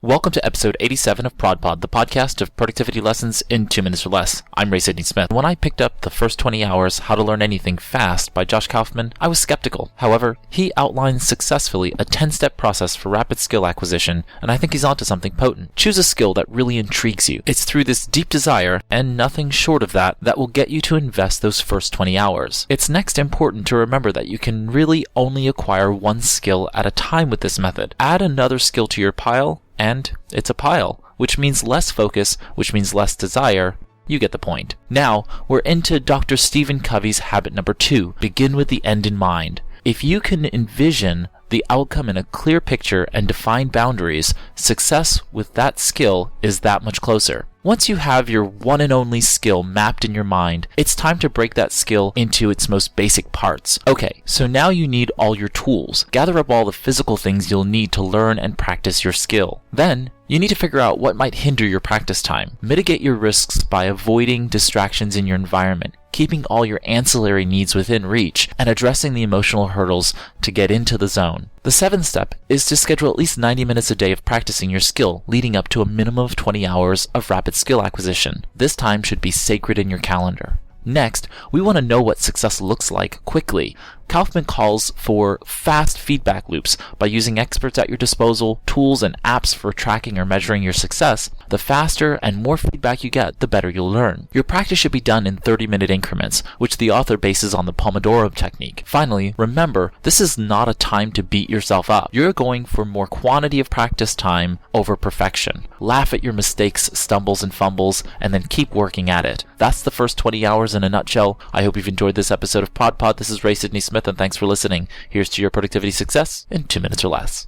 Welcome to episode 87 of ProdPod, the podcast of productivity lessons in 2 minutes or less. I'm Sidney-Smith. When I picked up The First 20 Hours, How to Learn Anything Fast by Josh Kaufman, I was skeptical. However, he outlines successfully a 10-step process for rapid skill acquisition, and I think he's onto something potent. Choose a skill that really intrigues you. It's through this deep desire, and nothing short of that, that will get you to invest those first 20 hours. It's next important to remember that you can really only acquire one skill at a time with this method. Add another skill to your pile, and it's a pile, which means less focus, which means less desire. You get the point. Now, we're into Dr. Stephen Covey's habit number 2, begin with the end in mind. If you can envision the outcome in a clear picture and define boundaries, success with that skill is that much closer. Once you have your one and only skill mapped in your mind, it's time to break that skill into its most basic parts. Okay, so now you need all your tools. Gather up all the physical things you'll need to learn and practice your skill. Then, you need to figure out what might hinder your practice time. Mitigate your risks by avoiding distractions in your environment, keeping all your ancillary needs within reach, and addressing the emotional hurdles to get into the zone. The 7th step is to schedule at least 90 minutes a day of practicing your skill, leading up to a minimum of 20 hours of rapid skill acquisition. This time should be sacred in your calendar. Next, we want to know what success looks like quickly. Kaufman calls for fast feedback loops. By using experts at your disposal, tools and apps for tracking or measuring your success, the faster and more feedback you get, the better you'll learn. Your practice should be done in 30-minute increments, which the author bases on the Pomodoro technique. Finally, remember, this is not a time to beat yourself up. You're going for more quantity of practice time over perfection. Laugh at your mistakes, stumbles, and fumbles, and then keep working at it. That's the first 20 hours in a nutshell. I hope you've enjoyed this episode of ProdPod. This is Sidney-Smith, and thanks for listening. Here's to your productivity success in 2 minutes or less.